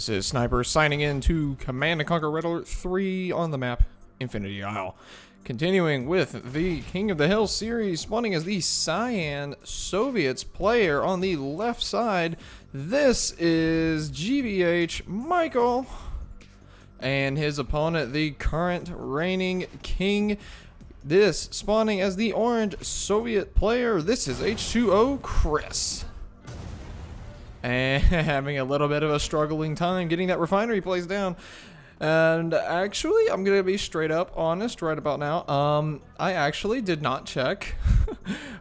This is Sniper signing in to Command & Conquer Red Alert 3 on the map Infinity Isle. Continuing with the King of the Hill series, spawning as the Cyan Soviets player on the left side. This is GBH Michael and his opponent, the current reigning king. This spawning as the orange Soviet player. This is H20 Chris. And having a little bit of a struggling time getting that refinery place down. And actually, I'm gonna be straight up honest right about now. I actually did not check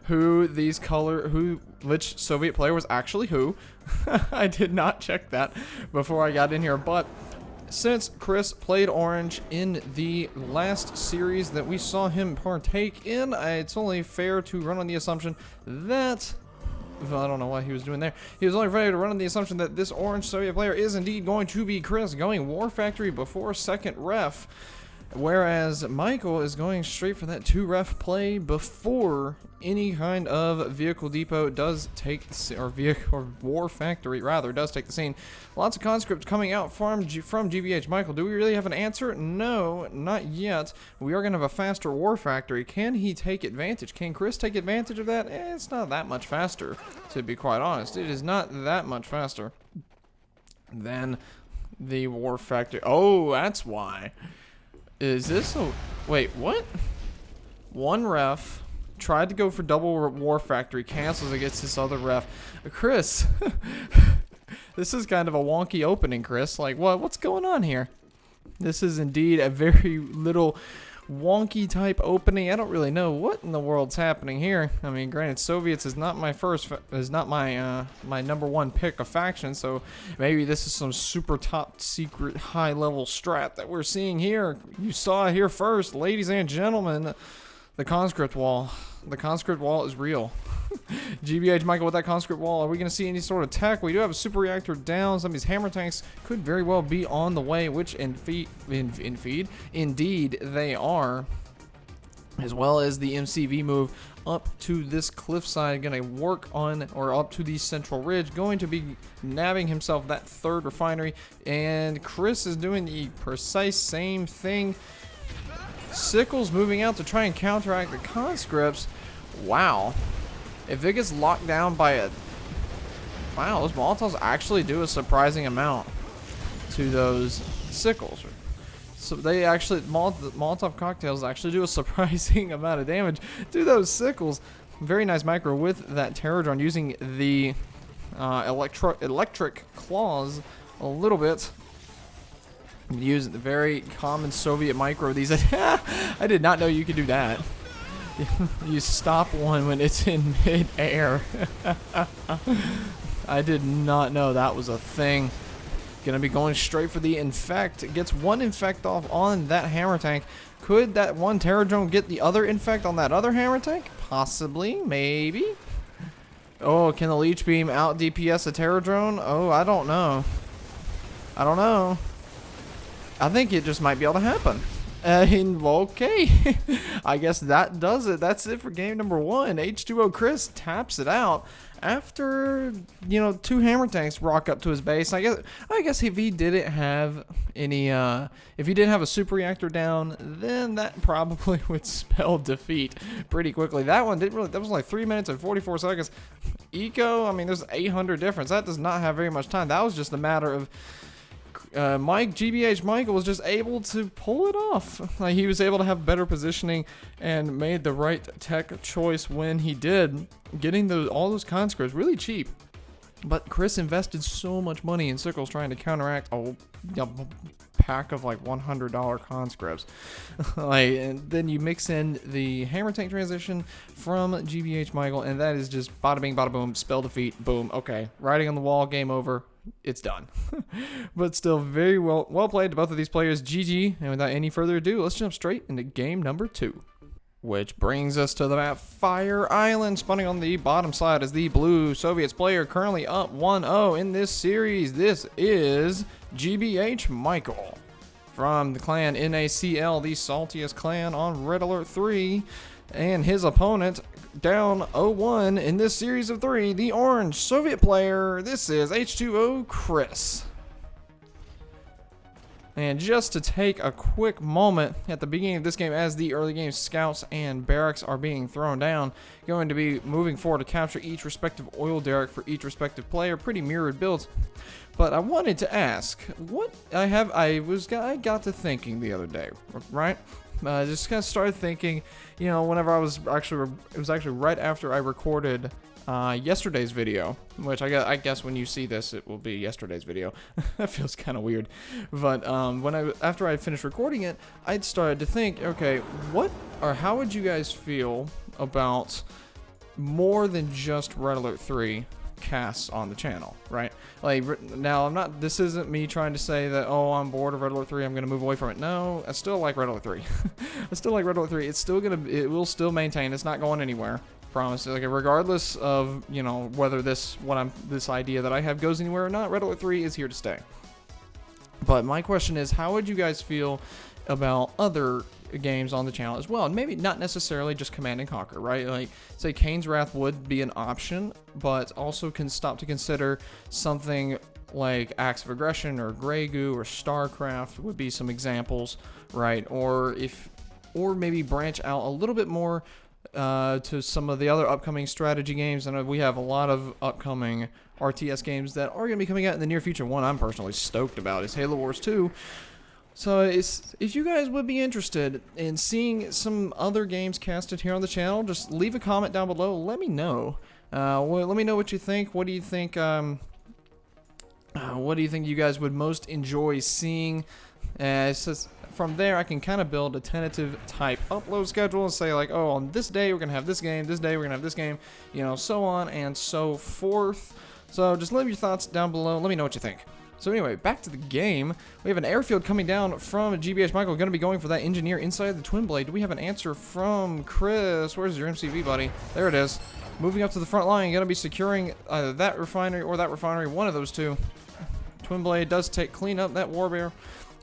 which Soviet player was actually who. I did not check that before I got in here, but since Chris played orange in the last series that we saw him partake in, it's only fair to run on the assumption that, I don't know what he was doing there. He was only ready to run on the assumption that this orange Soviet player is indeed going to be Chris, going War Factory before second ref, whereas Michael is going straight for that 2 ref play before any kind of vehicle depot does take the or War Factory rather does take the scene. Lots of conscripts coming out from GBH Michael. Do we really have an answer? No, not yet. We are going to have a faster War Factory. Can he take advantage? Can Chris take advantage of that? It's not that much faster, to be quite honest. It is not that much faster than the War Factory. Oh, that's why. Is this a... Wait, what? 1 ref tried to go for double War Factory, cancels against this other ref. Chris, this is kind of a wonky opening, Chris. Like, what's going on here? This is indeed a very little wonky type opening. I don't really know what in the world's happening here. I mean, granted, Soviets is not my my number 1 pick of faction, so maybe this is some super top secret high level strat that we're seeing here. You saw it here first, ladies and gentlemen. The conscript wall. The conscript wall is real. GBH Michael with that conscript wall. Are we going to see any sort of tech? We do have a super reactor down. Some of these hammer tanks could very well be on the way, which indeed they are. As well as the MCV move up to this cliffside, going to work on, or up to the central ridge, going to be nabbing himself that 3rd refinery. And Chris is doing the precise same thing. Sickles moving out to try and counteract the conscripts. Wow. If it gets locked down by a... Wow, those Molotovs actually do a surprising amount to those Sickles. So they actually... Molotov cocktails actually do a surprising amount of damage to those Sickles. Very nice micro with that terror drone using the electric claws a little bit. Using the very common Soviet micro. These I did not know you could do that. You stop one when it's in mid-air. I did not know that was a thing. Gonna be going straight for the infect. Gets 1 infect off on that hammer tank. Could that 1 terror drone get the other infect on that other hammer tank? Possibly, maybe. Oh, can the leech beam out DPS a terror drone? Oh, I don't know. I don't know. I think it just might be able to happen. Okay. I guess that does it. That's it for game number 1. H20 Chris taps it out after, 2 hammer tanks rock up to his base. I guess if he didn't have any, if he didn't have a super reactor down, then that probably would spell defeat pretty quickly. That one didn't really, that was like 3 minutes and 44 seconds. Eco, I mean, there's 800 difference. That does not have very much time. That was just a matter of GBH Michael was just able to pull it off. Like, he was able to have better positioning and made the right tech choice when he did, getting all those conscripts really cheap. But Chris invested so much money in Sickles trying to counteract a pack of like $100 conscripts. And then you mix in the hammer tank transition from GBH Michael, and that is just bada bing, bada boom, spell defeat, boom. Okay, writing on the wall, game over. It's done. But still very well played to both of these players. GG. And without any further ado, let's jump straight into game number 2. Which brings us to the map Fire Island. Spawning on the bottom side is the blue Soviets player, currently up 1-0 in this series. This is GBH Michael from the clan NaCl, the saltiest clan on Red Alert 3. And his opponent down 0-1 in this series of 3, the orange Soviet player. This is H20 Chris. And just to take a quick moment at the beginning of this game, as the early game scouts and barracks are being thrown down, going to be moving forward to capture each respective oil derrick for each respective player. Pretty mirrored builds. But I wanted to ask, I got to thinking the other day, right? Just kind of started thinking, you know, whenever it was actually right after I recorded yesterday's video, which I guess when you see this, it will be yesterday's video. That feels kind of weird. But after I finished recording it, I started to think, okay, how would you guys feel about more than just Red Alert 3 casts on the channel, right? Like, now this isn't me trying to say that, oh, I'm bored of Red Alert 3, I'm gonna move away from it. No, I still like Red Alert 3. I still like Red Alert 3. It will still maintain. It's not going anywhere. Promise. Like, regardless of, you know, whether this idea that I have goes anywhere or not, Red Alert 3 is here to stay. But my question is, how would you guys feel about other games on the channel as well? And maybe not necessarily just Command and Conquer, right? Like, say Kane's Wrath would be an option, but also can stop to consider something like Acts of Aggression or Grey Goo or StarCraft would be some examples, right? Or maybe branch out a little bit more to some of the other upcoming strategy games. And we have a lot of upcoming RTS games that are going to be coming out in the near future. One I'm personally stoked about is Halo Wars 2. So if you guys would be interested in seeing some other games casted here on the channel, just leave a comment down below. Let me know. Let me know what you think. What do you think? What do you think you guys would most enjoy seeing? From there, I can kind of build a tentative type upload schedule and say, like, oh, on this day we're gonna have this game, this day we're gonna have this game, you know, so on and so forth. So just leave your thoughts down below. Let me know what you think. So anyway, back to the game. We have an airfield coming down from GBH Michael. Going to be going for that engineer inside the twin blade. Do we have an answer from Chris? Where's your MCV, buddy? There it is. Moving up to the front line. Going to be securing either that refinery or that refinery. One of those two. Twin blade does clean up that war bear.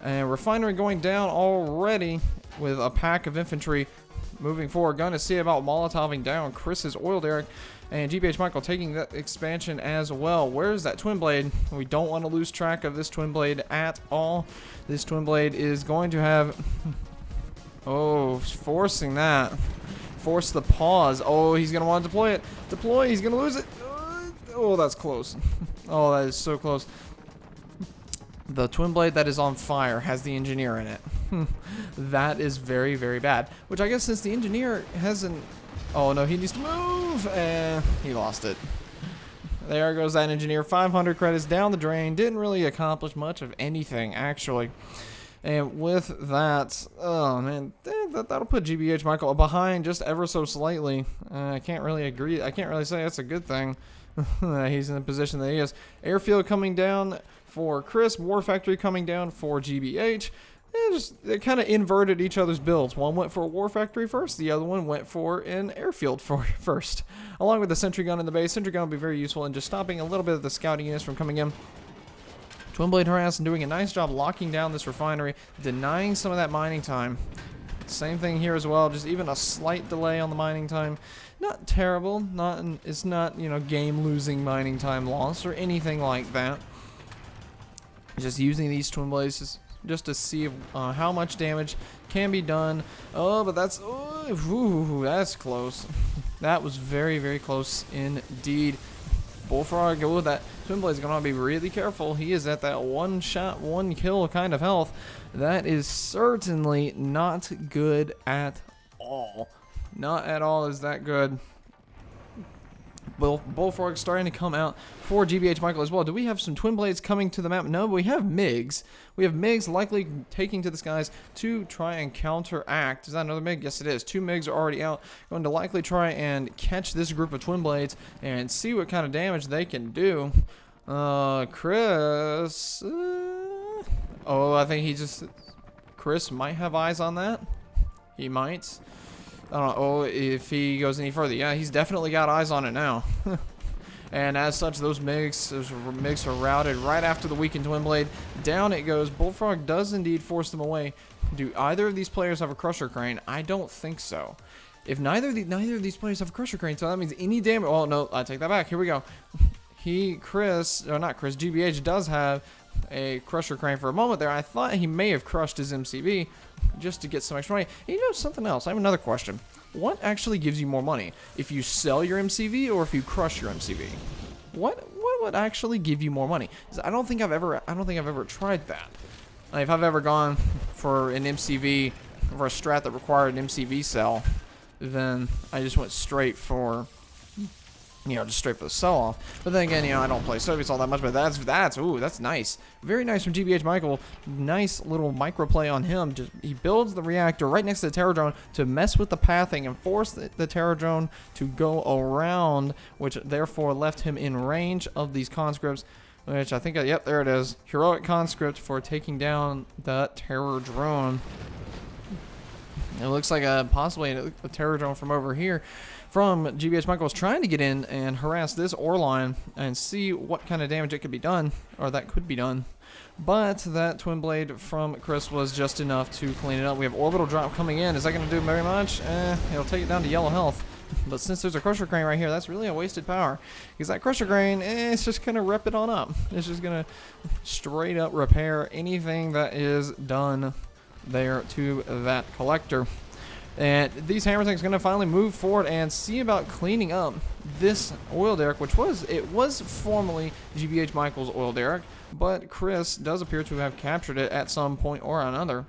And refinery going down already with a pack of infantry moving forward. Going to see about Molotoving down Chris's oil derrick. And GBH Michael taking that expansion as well. Where's that twin blade? We don't want to lose track of this twin blade at all. This twin blade is going to have... Oh, forcing that. Force the pause. Oh, he's going to want to deploy it. Deploy. He's going to lose it. Oh, that's close. Oh, that is so close. The twin blade that is on fire has the engineer in it. That is very, very bad. Which I guess since the engineer hasn't... Oh, no, he needs to move, and he lost it. There goes that engineer. 500 credits down the drain. Didn't really accomplish much of anything, actually. And with that, oh, man, that'll put GBH Michael behind just ever so slightly. I can't really agree. I can't really say that's a good thing. He's in the position that he is. Airfield coming down for Chris. War Factory coming down for GBH. They kind of inverted each other's builds. One went for a war factory first, the other one went for an airfield first. Along with the sentry gun in the base, sentry gun will be very useful in just stopping a little bit of the scouting units from coming in. Twin blade harass and doing a nice job locking down this refinery, denying some of that mining time. Same thing here as well, just even a slight delay on the mining time. Not terrible, it's not, you know, game losing mining time loss or anything like that. Just using these twin blades just to see how much damage can be done. Oh, but that's... ooh, that's close. That was very, very close indeed. Bullfrog, oh, that twin blade's going to be really careful. He is at that one shot, one kill kind of health. That is certainly not good at all. Not at all is that good. Bullfrog starting to come out for GBH Michael as well. Do we have some twin blades coming to the map? No, but we have MiGs. We have MiGs likely taking to the skies to try and counteract. Is that another MiG? Yes, it is. 2 MiGs are already out. Going to likely try and catch this group of twin blades and see what kind of damage they can do. Chris. Oh, I think he just... Chris might have eyes on that. He might. I don't know. Oh, if he goes any further. Yeah, he's definitely got eyes on it now. And as such, those MiGs are routed right after the weakened twin blade. Down it goes. Bullfrog does indeed force them away. Do either of these players have a crusher crane? I don't think so. If neither of these players have a crusher crane, so that means any damage... Oh, no, I take that back. Here we go. GBH does have a Crusher Crane for a moment there. I thought he may have crushed his MCV just to get some extra money. And you know something else? I have another question. What actually gives you more money? If you sell your MCV or if you crush your MCV? What would actually give you more money? 'Cause I don't think I've ever tried that. Like, if I've ever gone for an MCV, for a strat that required an MCV sell, then I just went straight for, just straight for the sell-off. But then again, I don't play Soviets all that much, but that's nice. Very nice from GBH Michael. Nice little micro play on him. He builds the reactor right next to the Terror Drone to mess with the pathing and force the Terror Drone to go around, which therefore left him in range of these conscripts, which I think, yep, there it is. Heroic conscript for taking down the Terror Drone. It looks like possibly a Terror Drone from over here from GBH Michael is trying to get in and harass this ore line and see what kind of damage it could be done, or that could be done. But that Twin Blade from Chris was just enough to clean it up. We have Orbital Drop coming in. Is that going to do very much? It'll take it down to yellow health. But since there's a Crusher Crane right here, that's really a wasted power. Because that Crusher Crane, it's just going to rep it on up. It's just going to straight up repair anything that is done there to that collector. And these hammer tanks are going to finally move forward and see about cleaning up this oil derrick, which was formerly GBH Michael's oil derrick, but Chris does appear to have captured it at some point or another.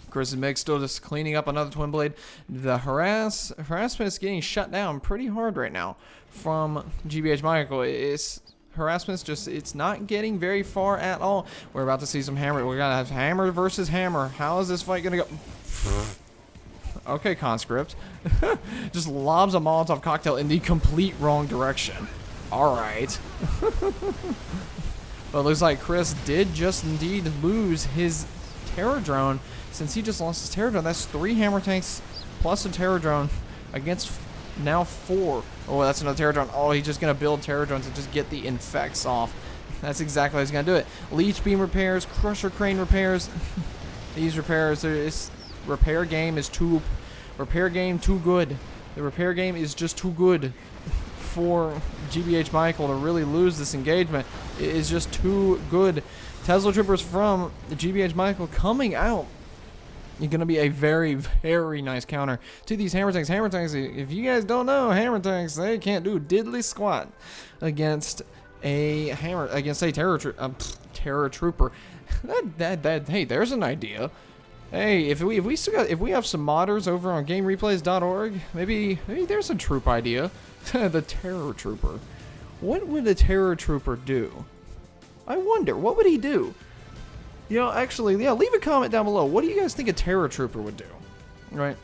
Chris and Meg still just cleaning up another Twin Blade. The harassment is getting shut down pretty hard right now from GBH Michael. It's not getting very far at all. We're about to see some hammer. We're gonna have hammer versus hammer. How is this fight gonna go? Okay, conscript. Just lobs a Molotov cocktail in the complete wrong direction. Alright. But it looks like Chris did just indeed lose his Terror Drone. Since he just lost his Terror Drone, that's 3 hammer tanks plus a Terror Drone against now 4. Oh, that's another Terror Drone. Oh, he's just going to build Terror Drones and just get the infects off. That's exactly how he's going to do it. Leech Beam repairs, Crusher Crane repairs. These repairs, repair game too good. The repair game is just too good for GBH Michael to really lose this engagement. It is just too good. Tesla Troopers from the GBH Michael coming out. It's going to be a very, very nice counter to these hammer tanks. Hammer tanks, if you guys don't know, hammer tanks, they can't do diddly squat against a terror trooper. Hey, there's an idea. Hey, if we have some modders over on GameReplays.org, maybe there's a troop idea. The Terror Trooper. What would a Terror Trooper do? I wonder, what would he do? Actually, yeah, leave a comment down below. What do you guys think a Terror Trooper would do? Right?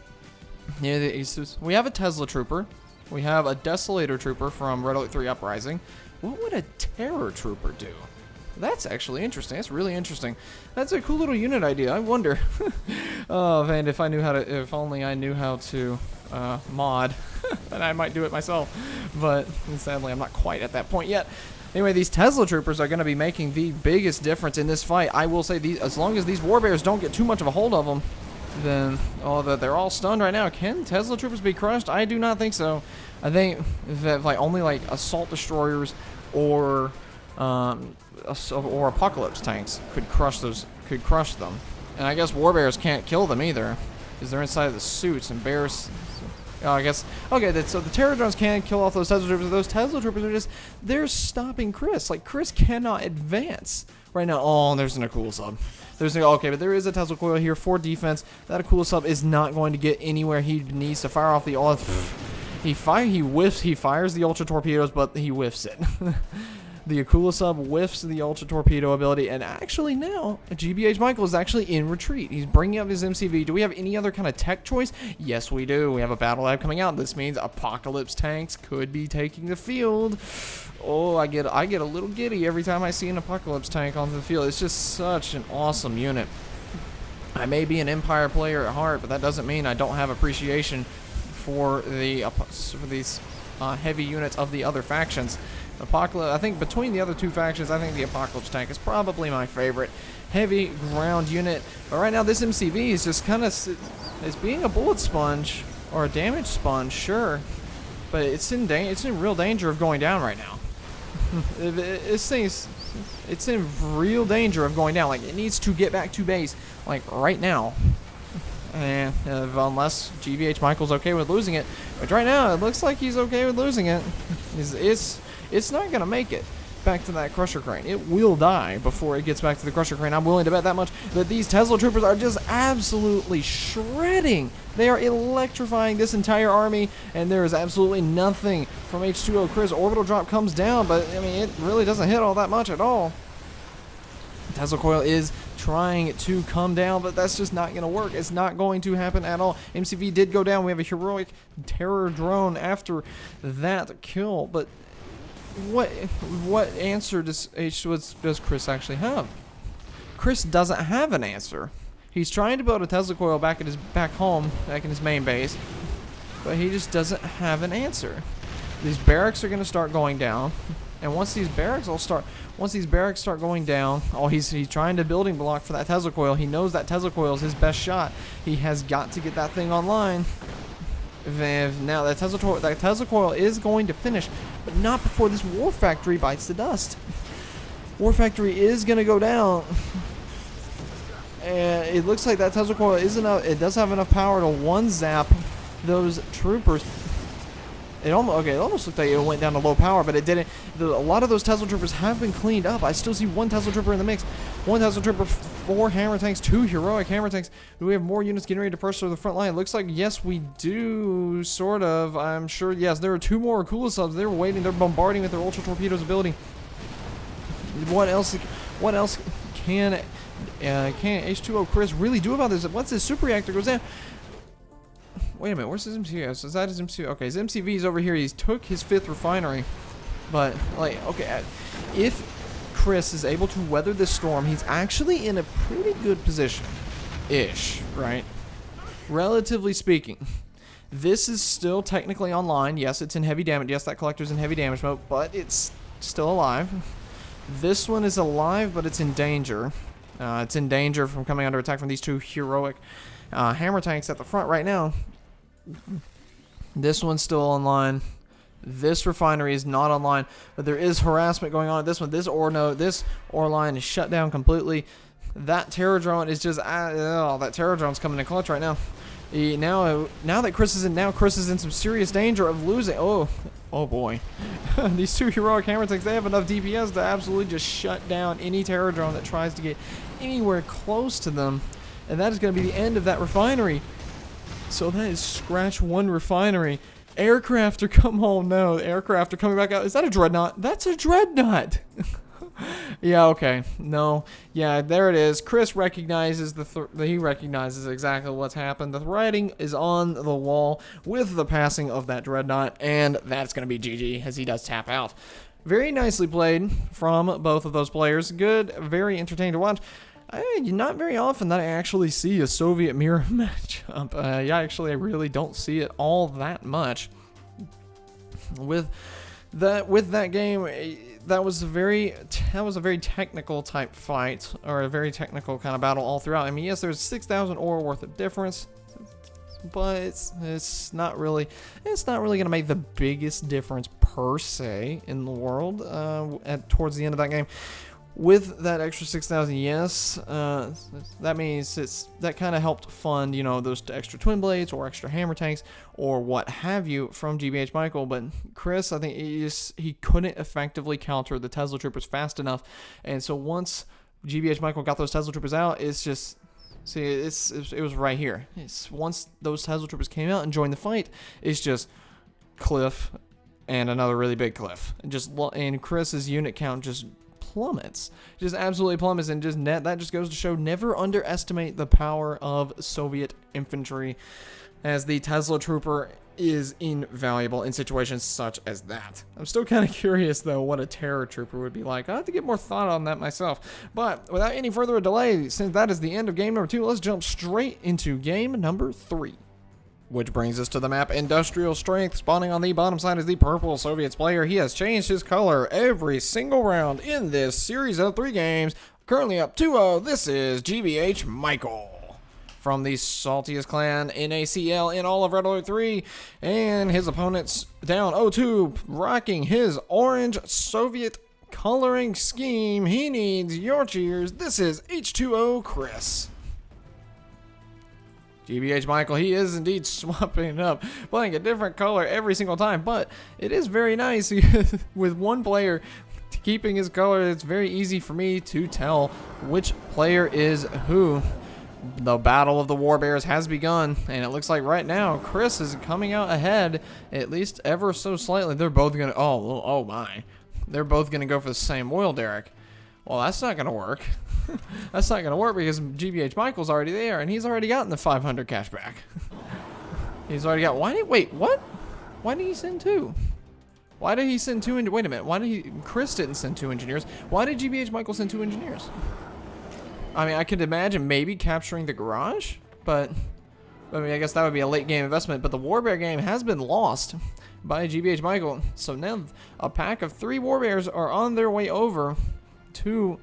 Yeah, we have a Tesla Trooper. We have a Desolator Trooper from Red Alert 3 Uprising. What would a Terror Trooper do? That's actually interesting. That's really interesting. That's a cool little unit idea. I wonder. Oh man, if only I knew how to mod, then I might do it myself. But sadly, I'm not quite at that point yet. Anyway, these Tesla Troopers are going to be making the biggest difference in this fight. I will say, as long as these Warbears don't get too much of a hold of them, then they're all stunned right now. Can Tesla Troopers be crushed? I do not think so. I think that only assault destroyers or apocalypse tanks could crush them. And I guess Warbears can't kill them either, because they're inside of the suits, and bears. Oh, I guess. Okay, so the Terror Drones can kill off those Tesla Troopers. Those Tesla Troopers they're stopping Chris. Chris cannot advance right now. Oh, there's an Akula sub. Okay, but there is a Tesla coil here for defense. That Akula sub is not going to get anywhere. He needs to fire off the He fires the Ultra Torpedoes, but he whiffs it. The Akula sub whiffs the Ultra Torpedo ability, and actually now, GBH Michael is actually in retreat. He's bringing up his MCV. Do we have any other kind of tech choice? Yes, we do. We have a Battle Lab coming out. This means Apocalypse tanks could be taking the field. Oh, I get a little giddy every time I see an Apocalypse tank on the field. It's just such an awesome unit. I may be an Empire player at heart, but that doesn't mean I don't have appreciation for these heavy units of the other factions. I think between the other two factions, I think the Apocalypse tank is probably my favorite heavy ground unit. But right now, this MCV is just kind of it's being a bullet sponge or a damage sponge, sure, but it's in real danger of going down right now. This thing's It's in real danger of going down. Like, it needs to get back to base, like, right now. And unless GBH Michael's okay with losing it. But right now, it looks like he's okay with losing it. It's not going to make it back to that Crusher Crane. It will die before it gets back to the Crusher Crane. I'm willing to bet that much. That these Tesla Troopers are just absolutely shredding. They are electrifying this entire army, and there is absolutely nothing from H20. Chris, orbital drop comes down, but I mean, it really doesn't hit all that much at all. Tesla Coil is trying to come down, but that's just not going to work. It's not going to happen at all. MCV did go down. We have a heroic terror drone after that kill, but what answer does Chris actually have? Chris doesn't have an answer. He's trying to build a Tesla Coil back in his main base, but he just doesn't have an answer. These barracks are going to start going down, and once these barracks start going down, he's trying to building block for that Tesla Coil. He knows that Tesla Coil is his best shot. He has got to get that thing online. Now that Tesla Coil is going to finish, but not before this War Factory bites the dust. War Factory is going to go down, and it looks like that Tesla Coil is enough. It does have enough power to one zap those troopers. It almost looked like it went down to low power, but it didn't. A lot of those Tesla Troopers have been cleaned up. I still see one Tesla Trooper in the mix. One Tesla Trooper, 4 hammer tanks, 2 heroic hammer tanks. Do we have more units getting ready to push through the front line? It looks like, yes, we do, sort of. I'm sure, yes, there are 2 more Akula subs. They're waiting. They're bombarding with their Ultra Torpedoes ability. What else can H20 Chris really do about this? Once this super reactor goes down, wait a minute, where's his MCV? Is that his MCV? Okay, his MCV is over here. He's took his 5th refinery. But, like, okay, if Chris is able to weather this storm, he's actually in a pretty good position-ish, right? Relatively speaking. This is still technically online. Yes, it's in heavy damage. Yes, that collector's in heavy damage mode, but it's still alive. This one is alive, but it's in danger. It's in danger from coming under attack from these 2 heroic hammer tanks at the front right now. This one's still online. This refinery is not online, but there is harassment going on at this one. This ore line is shut down completely. That terror drone is just that terror drone's coming in clutch right now. Now that Chris is in some serious danger of losing. Oh boy. These 2 heroic hammer tanks, they have enough DPS to absolutely just shut down any terror drone that tries to get anywhere close to them. And that is going to be the end of that refinery. So that is scratch 1 refinery. Aircraft are the aircraft are coming back out. Is that a dreadnought? That's a dreadnought. Yeah, okay. No. Yeah, there it is. Chris recognizes he recognizes exactly what's happened. The writing is on the wall with the passing of that dreadnought, and that's going to be GG as he does tap out. Very nicely played from both of those players. Good, very entertaining to watch. Not very often that I actually see a Soviet mirror matchup. I really don't see it all that much. With that game, that was a very technical type fight, or a very technical kind of battle all throughout. I mean, yes, there's 6,000 ore worth of difference, but it's not really gonna make the biggest difference per se in the world towards the end of that game. With that extra 6,000, yes, that means that kind of helped fund, those extra twin blades or extra hammer tanks or what have you from GBH Michael. But Chris, I think he couldn't effectively counter the Tesla Troopers fast enough, and so once GBH Michael got those Tesla Troopers out, it's just it was right here. Once those Tesla Troopers came out and joined the fight, it's just cliff and another really big cliff, and Chris's unit count just plummets, just absolutely plummets, and that just goes to show, never underestimate the power of Soviet infantry, as the Tesla Trooper is invaluable in situations such as that. I'm still kind of curious though what a terror trooper would be like. I have to get more thought on that myself, but without any further delay, since that is the end of game number 2, let's jump straight into game number 3. Which brings us to the map Industrial Strength. Spawning on the bottom side is the purple Soviets player. He has changed his color every single round in this series of 3 games. Currently up 2-0, this is GBH Michael from the saltiest clan in NaCl in all of Red Alert 3. And his opponent's down 0-2, rocking his orange Soviet coloring scheme. He needs your cheers. This is H2O Chris. GBH Michael, he is indeed swapping it up, playing a different color every single time, but it is very nice with one player keeping his color. It's very easy for me to tell which player is who. The battle of the War Bears has begun, and it looks like right now Chris is coming out ahead, at least ever so slightly. They're both gonna, oh my, they're both gonna go for the same oil derrick. Well, that's not gonna work. That's not gonna work because GBH Michael's already there, and he's already gotten the 500 cash back. He's already got. Wait, what? Why did he send two? Why did he send two? Wait a minute. Chris didn't send two engineers. Why did GBH Michael send two engineers? I mean, I could imagine maybe capturing the garage, but I mean, I guess that would be a late game investment. But the War Bear game has been lost by GBH Michael, so now a pack of 3 War Bears are on their way over to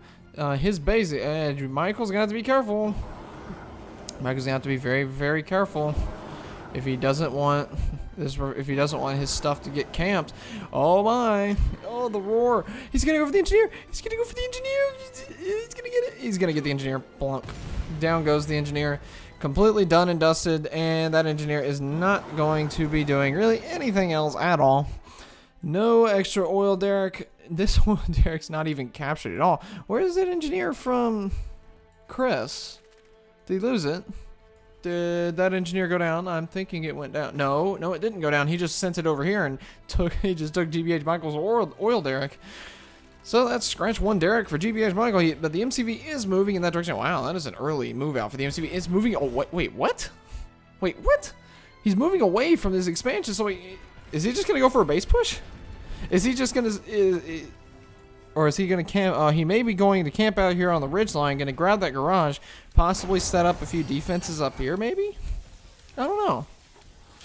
his base. Michael's gonna have to be careful. Michael's gonna have to be very, very careful if he doesn't want this. If he doesn't want his stuff to get camped. Oh my! Oh, the roar! He's gonna go for the engineer. He's gonna go for the engineer. He's gonna get it. He's gonna get the engineer. Plunk. Down goes the engineer. Completely done and dusted, and that engineer is not going to be doing really anything else at all. No extra oil derrick. This oil derrick's not even captured at all. Where is that engineer from? Chris. Did he lose it? Did that engineer go down? I'm thinking it went down. No, it didn't go down. He just sent it over here and he just took GBH Michael's oil derrick. So that's scratch 1 derrick for GBH Michael. But the MCV is moving in that direction. Wow, that is an early move out for the MCV. It's moving. Oh, wait, what? Wait, what? He's moving away from this expansion. So is he just gonna go for a base push? Is he just gonna? Or is he going to camp? He may be going to camp out here on the ridgeline, going to grab that garage, possibly set up a few defenses up here, maybe? I don't know.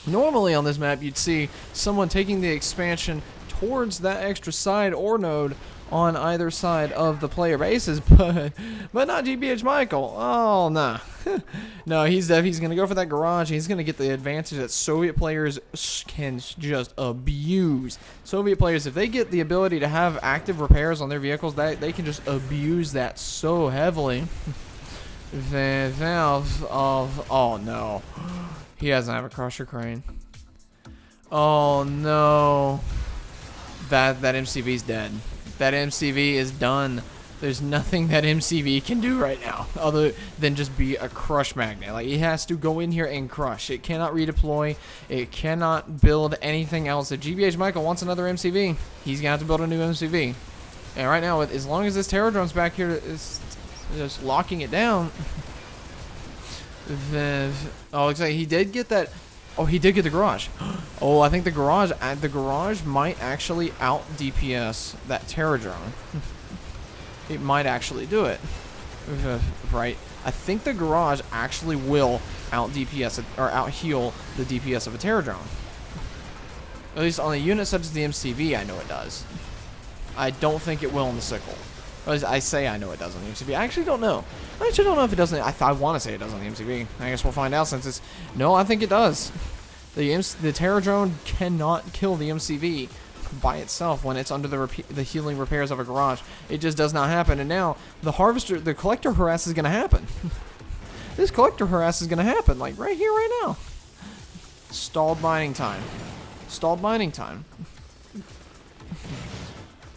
Normally on this map, you'd see someone taking the expansion towards that extra side ore node on either side of the player bases, but not GBH Michael. Oh, nah. No, he's going to go for that garage. He's going to get the advantage that Soviet players can just abuse. Soviet players, if they get the ability to have active repairs on their vehicles, they can just abuse that so heavily. Oh no. He doesn't have a crusher crane. Oh no. That MCV's dead. That MCV is done. There's nothing that MCV can do right now other than just be a crush magnet. Like, it has to go in here and crush. It cannot redeploy. It cannot build anything else. If GBH Michael wants another MCV, he's going to have to build a new MCV. And right now, as long as this Terror Drone's back here is just locking it down. Oh, looks like he did get that. Oh, he did get the garage. Oh, I think the garage might actually out DPS that Terror Drone. It might actually do it. Right. I think the garage actually will out DPS it, or out heal the DPS of a Terror Drone. At least on a unit such as the MCV, I know it does. I don't think it will on the sickle. I say I know it does on the MCV. I actually don't know. I actually don't know if it doesn't. I want to say it does on the MCV. I guess we'll find out since it's... No, I think it does. The Terror Drone cannot kill the MCV by itself when it's under the healing repairs of a garage. It just does not happen. And now the collector harass is going to happen. This collector harass is going to happen, like right here, right now. Stalled mining time. Stalled mining time.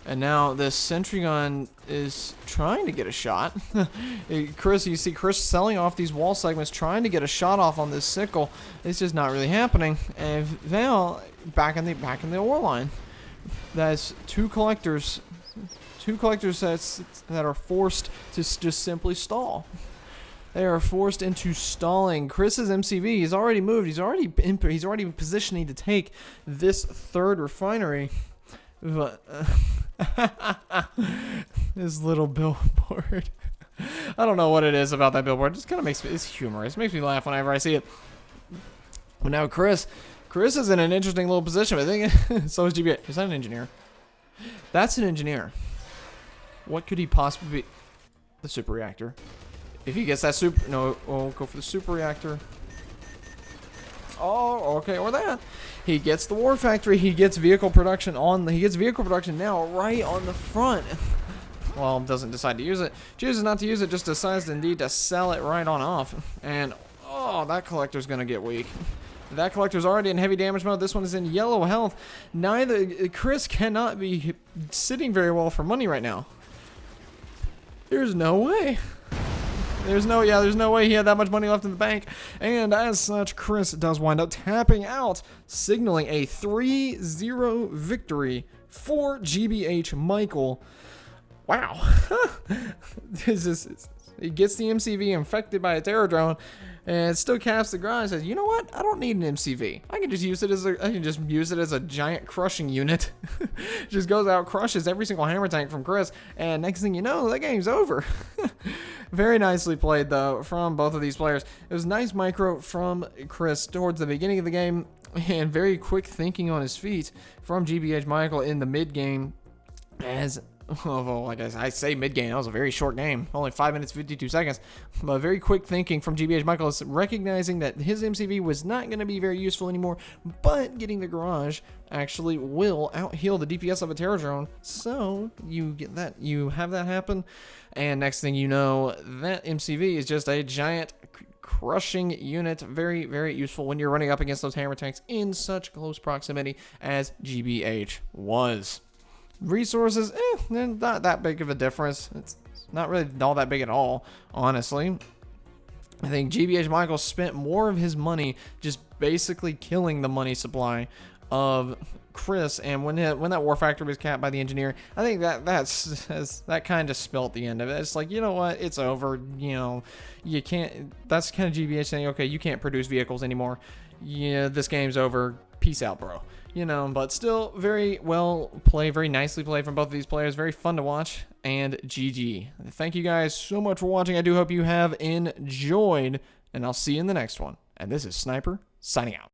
And now this sentry gun is trying to get a shot. Chris, you see Chris selling off these wall segments, trying to get a shot off on this sickle. It's just not really happening. And now back in the ore line, that's two collectors that are forced to just simply stall. They are forced into stalling. Chris's MCV, he's already moved. He's already positioning to take this third refinery. But this little billboard. I don't know what it is about that billboard. It just kind of makes me, it's humorous. It makes me laugh whenever I see it. But now Chris is in an interesting little position. I think so is GBH. Is that an engineer? That's an engineer. What could he possibly be? The super reactor. If he gets that super, no, we'll go for the super reactor. Oh, okay, or that. He gets the War Factory. He gets vehicle production now right on the front. Well, doesn't decide to use it. Chooses not to use it, just decides indeed to sell it right on off. And, oh, that collector's going to get weak. That collector's already in heavy damage mode. This one is in yellow health. Chris cannot be sitting very well for money right now. There's no way. There's no way he had that much money left in the bank. And as such, Chris does wind up tapping out, signaling a 3-0 victory for GBH Michael. Wow. He gets the MCV infected by a terror drone and still caps the garage and says, you know what? I don't need an MCV. I can just use it as a giant crushing unit. Just goes out, crushes every single hammer tank from Chris, and next thing you know, that game's over. Very nicely played though from both of these players. It was nice micro from Chris towards the beginning of the game, and very quick thinking on his feet from GBH Michael in the mid game. Like I say mid-game, that was a very short game. Only 5 minutes, 52 seconds. But very quick thinking from GBH Michael is recognizing that his MCV was not going to be very useful anymore, but getting the garage actually will out-heal the DPS of a terror drone. So you have that happen, and next thing you know, that MCV is just a giant crushing unit. Very, very useful when you're running up against those hammer tanks in such close proximity as GBH was. Resources, not that big of a difference. It's not really all that big at all, honestly. I think GBH Michael spent more of his money just basically killing the money supply of Chris, and when that War Factory was capped by the engineer, I think that kind of spelt the end of it. It's like, you know what, it's over. You know, you can't. That's kind of GBH saying, okay, you can't produce vehicles anymore. Yeah, this game's over. Peace out, bro. You know, but still very well played, very nicely played from both of these players. Very fun to watch, and GG. Thank you guys so much for watching. I do hope you have enjoyed, and I'll see you in the next one. And this is Sniper, signing out.